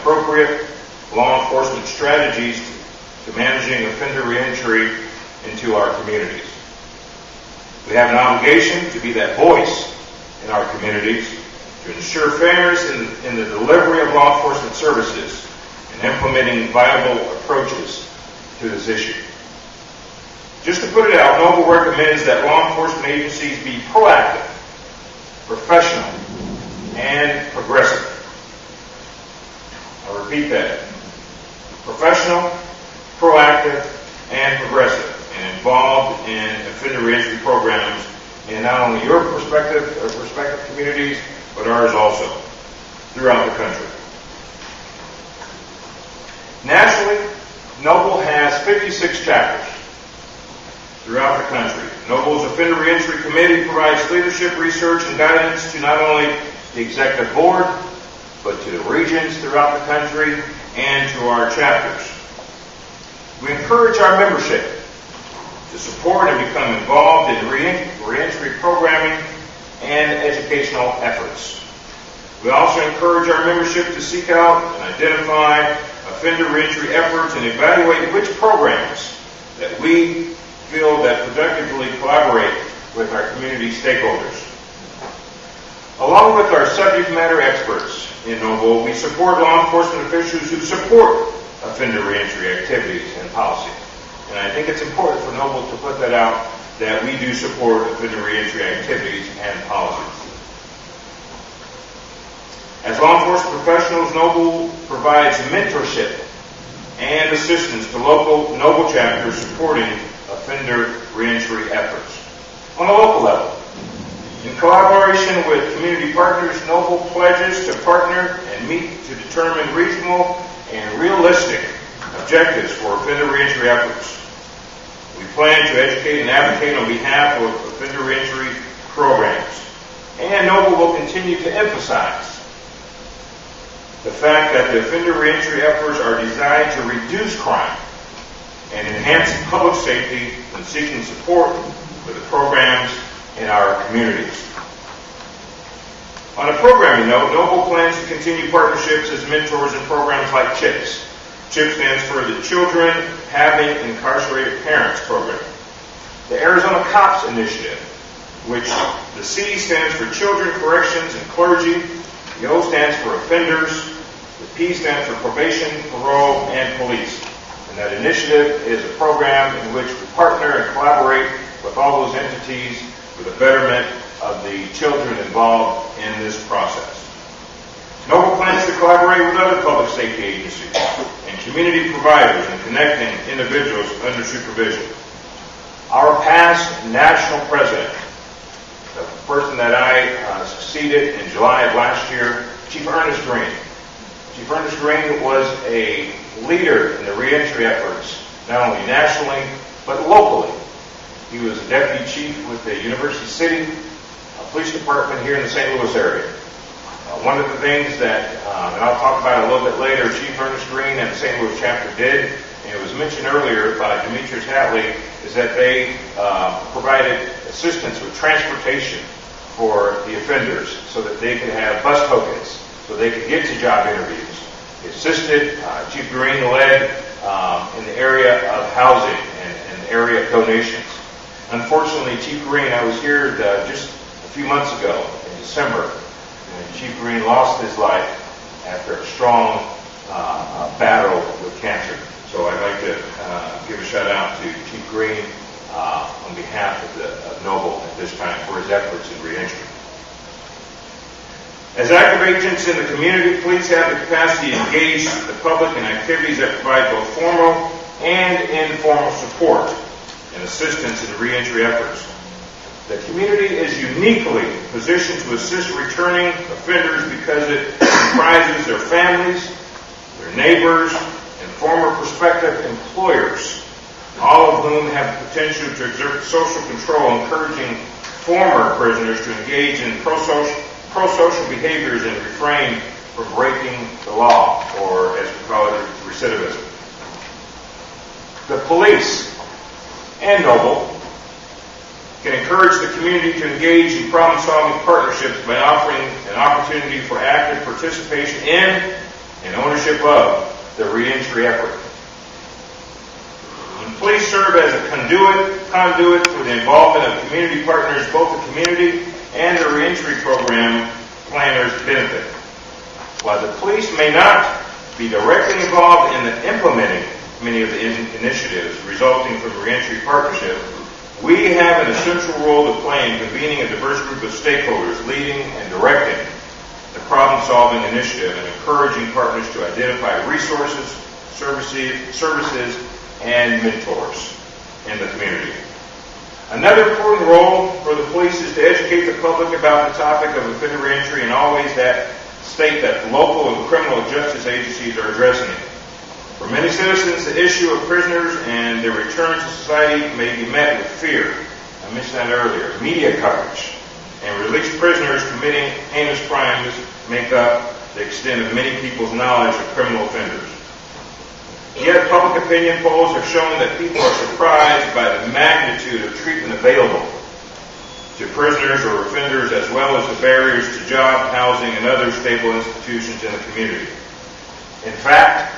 appropriate law enforcement strategies to managing offender reentry into our communities. We have an obligation to be that voice in our communities to ensure fairness in the delivery of law enforcement services and implementing viable approaches to this issue. Just to put it out, Noble recommends that law enforcement agencies be proactive, professional, and progressive. I'll repeat that. Professional, proactive, and progressive, and involved in offender reentry programs in not only your respective communities, but ours also, throughout the country. Nationally, Noble has 56 chapters throughout the country. Noble's Offender Reentry Committee provides leadership, research, and guidance to not only the Executive Board, but to the regions throughout the country and to our chapters. We encourage our membership to support and become involved in reentry programming and educational efforts. We also encourage our membership to seek out and identify offender reentry efforts and evaluate which programs that we feel that productively collaborate with our community stakeholders. Along with our subject matter experts in Noble, we support law enforcement officials who support offender reentry activities and policy. And I think it's important for Noble to put that out, that we do support offender reentry activities and policies. As law enforcement professionals, Noble provides mentorship and assistance to local Noble chapters supporting offender reentry efforts on a local level. In collaboration with community partners, Noble pledges to partner and meet to determine reasonable and realistic objectives for offender reentry efforts. We plan to educate and advocate on behalf of offender reentry programs. And Noble will continue to emphasize the fact that the offender reentry efforts are designed to reduce crime and enhance public safety when seeking support for the programs in our communities. On a programming note, Noble plans to continue partnerships as mentors in programs like CHIPS. CHIPS stands for the Children Having Incarcerated Parents Program. The Arizona COPS Initiative, which the C stands for Children, Corrections, and Clergy. The O stands for Offenders. The P stands for Probation, Parole, and Police. And that initiative is a program in which we partner and collaborate with all those entities for the betterment of the children involved in this process. Noble plans to collaborate with other public safety agencies and community providers in connecting individuals under supervision. Our past national president, the person that I succeeded in July of last year, Chief Ernest Green. Chief Ernest Green was a leader in the reentry efforts, not only nationally, but locally. He was a deputy chief with the University City Police Department here in the St. Louis area. One of the things that, and I'll talk about a little bit later, Chief Ernest Green and the St. Louis chapter did, and it was mentioned earlier by Demetrius Hatley, is that they provided assistance with transportation for the offenders so that they could have bus tokens, so they could get to job interviews. He assisted, Chief Green led in the area of housing and the area of donations. Unfortunately, Chief Green, I was here just a few months ago in December, and Chief Green lost his life after a strong battle with cancer. So I'd like to give a shout out to Chief Green on behalf of Noble at this time for his efforts in reentry. As active agents in the community, police have the capacity to engage the public in activities that provide both formal and informal support and assistance in reentry efforts. The community is uniquely positioned to assist returning offenders because it comprises their families, their neighbors, and former prospective employers, all of whom have the potential to exert social control, encouraging former prisoners to engage in pro-social behaviors and refrain from breaking the law, or as we call it, recidivism. The police and Noble can encourage the community to engage in problem-solving partnerships by offering an opportunity for active participation in and ownership of the reentry effort. And police serve as a conduit for the involvement of community partners. Both the community and the reentry program planners benefit. While the police may not be directly involved in the implementing many of the initiatives resulting from reentry partnership, we have an essential role to play in convening a diverse group of stakeholders, leading and directing the problem-solving initiative, and encouraging partners to identify resources, services, and mentors in the community. Another important role for the police is to educate the public about the topic of offender reentry in all ways that state that local and criminal justice agencies are addressing it. For many citizens, the issue of prisoners and their return to society may be met with fear. I mentioned that earlier. Media coverage and released prisoners committing heinous crimes make up the extent of many people's knowledge of criminal offenders. Yet public opinion polls have shown that people are surprised by the magnitude of treatment available to prisoners or offenders, as well as the barriers to job, housing, and other stable institutions in the community. In fact,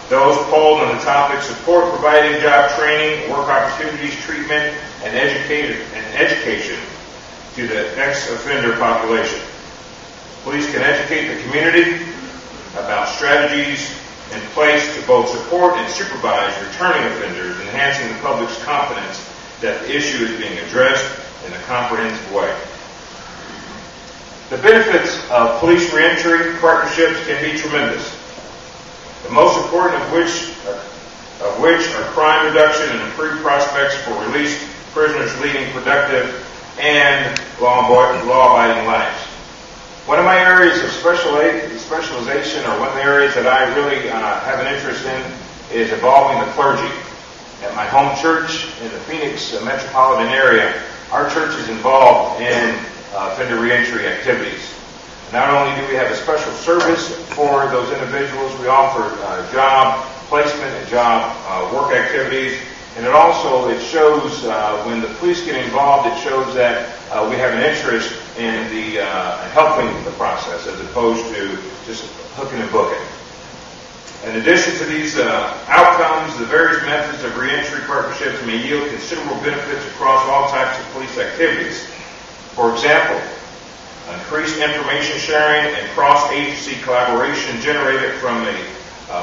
those polled on the topic support providing job training, work opportunities, treatment, and education to the ex-offender population. Police can educate the community about strategies in place to both support and supervise returning offenders, enhancing the public's confidence that the issue is being addressed in a comprehensive way. The benefits of police reentry partnerships can be tremendous. The most important of which are crime reduction and improved prospects for released prisoners leading productive and law-abiding lives. One of my areas of specialization, or one of the areas that I really have an interest in, is involving the clergy. At my home church in the Phoenix metropolitan area, our church is involved in offender reentry activities. Not only do we have a special service for those individuals, we offer job placement and job work activities. And it shows when the police get involved, it shows that we have an interest in the helping the process as opposed to just hooking and booking. In addition to these outcomes, the various methods of reentry partnerships may yield considerable benefits across all types of police activities. For example, increased information sharing and cross-agency collaboration generated from a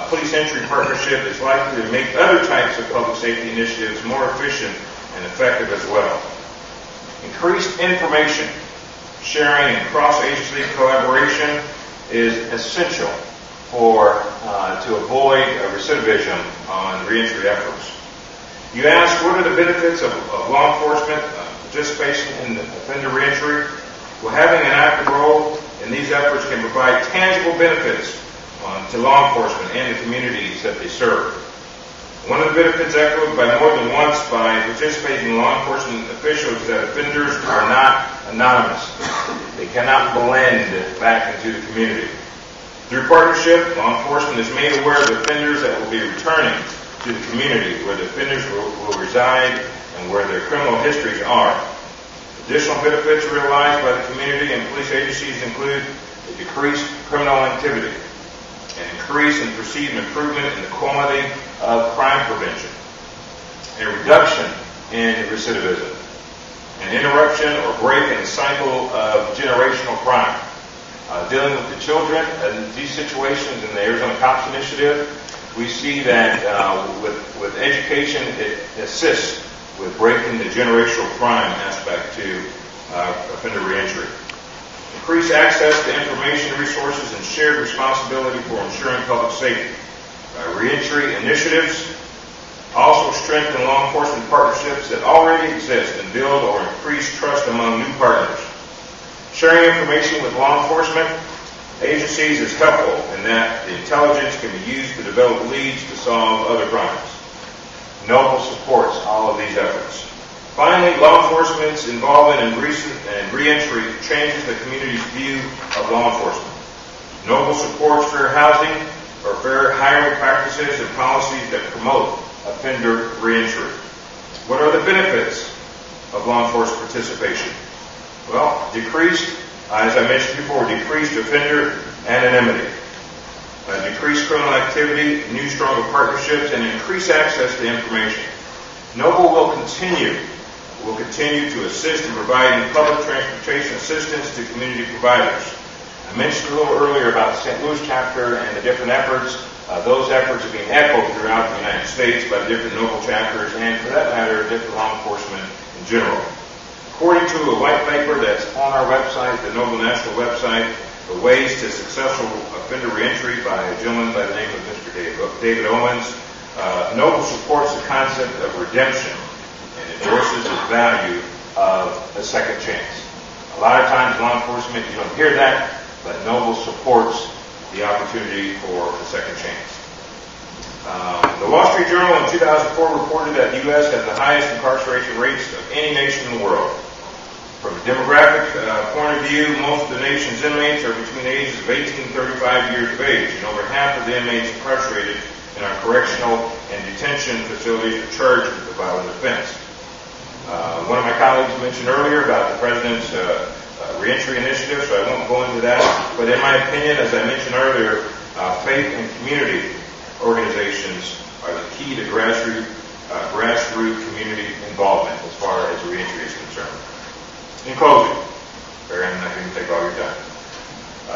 police entry partnership is likely to make other types of public safety initiatives more efficient and effective as well. Increased information sharing and cross-agency collaboration is essential to avoid recidivism on reentry efforts. You ask, what are the benefits of law enforcement participation in offender reentry? Well, having an active role in these efforts can provide tangible benefits to law enforcement and the communities that they serve. One of the benefits echoed by more than once by participating law enforcement officials is that offenders are not anonymous. They cannot blend back into the community. Through partnership, law enforcement is made aware of offenders that will be returning to the community where the offenders will reside and where their criminal histories are. Additional benefits realized by the community and police agencies include a decreased criminal activity, an increase in perceived improvement in the quality of crime prevention, a reduction in recidivism, an interruption or break in the cycle of generational crime. Dealing with the children in these situations in the Arizona Cops Initiative, we see that with education, it assists with breaking the generational crime aspect to offender reentry. Increase access to information resources and shared responsibility for ensuring public safety. Reentry initiatives also strengthen law enforcement partnerships that already exist and build or increase trust among new partners. Sharing information with law enforcement agencies is helpful in that the intelligence can be used to develop leads to solve other crimes. Noble supports all of these efforts. Finally, law enforcement's involvement in reentry changes the community's view of law enforcement. Noble supports fair housing or fair hiring practices and policies that promote offender reentry. What are the benefits of law enforcement participation? Well, decreased, as I mentioned before, decreased offender anonymity. decrease criminal activity, new stronger partnerships, and increase access to information. Noble will continue to assist in providing public transportation assistance to community providers. I mentioned a little earlier about the St. Louis chapter and the different efforts. Those efforts are being echoed throughout the United States by the different Noble chapters and, for that matter, different law enforcement in general. According to a white paper that's on our website, the Noble National website, The Ways to Successful Offender Reentry by a gentleman by the name of Mr. David Owens, Noble supports the concept of redemption and endorses the value of a second chance. A lot of times, law enforcement, you don't hear that, but Noble supports the opportunity for a second chance. The Wall Street Journal in 2004 reported that the U.S. has the highest incarceration rates of any nation in the world. From a demographic point of view, most of the nation's inmates are between the ages of 18 and 35 years of age, and over half of the inmates incarcerated in our correctional and detention facilities are charged with a violent offense. One of my colleagues mentioned earlier about the President's reentry initiative, so I won't go into that. But in my opinion, as I mentioned earlier, faith and community organizations are the key to grassroots community involvement as far as reentry is concerned. In closing, Barry, I'm not going to take all your time.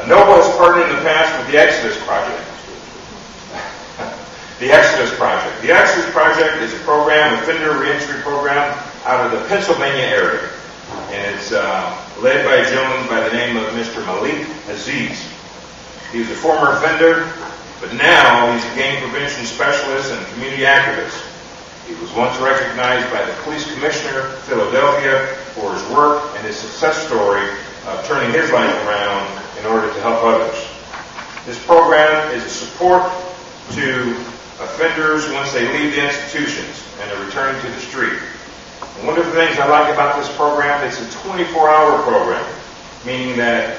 Noble has partnered in the past with the Exodus Project. The Exodus Project. The Exodus Project is a program, offender reentry program, out of the Pennsylvania area. And it's led by a gentleman by the name of Mr. Malik Aziz. He was a former offender, but now he's a gang prevention specialist and community activist. He was once recognized by the Police Commissioner of Philadelphia for his work and his success story of turning his life around in order to help others. This program is a support to offenders once they leave the institutions and are returning to the street. And one of the things I like about this program, it's a 24-hour program, meaning that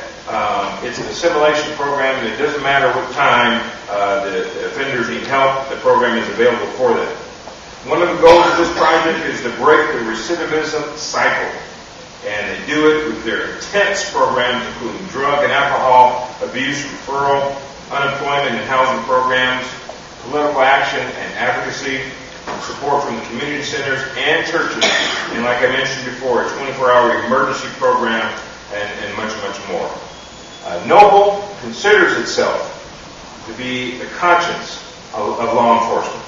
it's an assimilation program, and it doesn't matter what time the offenders need help, the program is available for them. One of the goals of this project is to break the recidivism cycle, and they do it with their intense programs, including drug and alcohol abuse referral, unemployment and housing programs, political action and advocacy, support from the community centers and churches, and like I mentioned before, a 24-hour emergency program, and much, much more. Noble considers itself to be the conscience of law enforcement,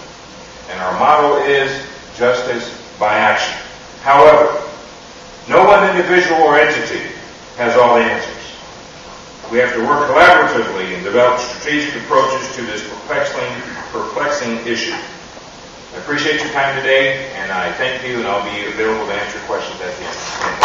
and our motto is justice by action. However, no one individual or entity has all the answers. We have to work collaboratively and develop strategic approaches to this perplexing issue. I appreciate your time today, and I thank you, and I'll be available to answer questions at the end.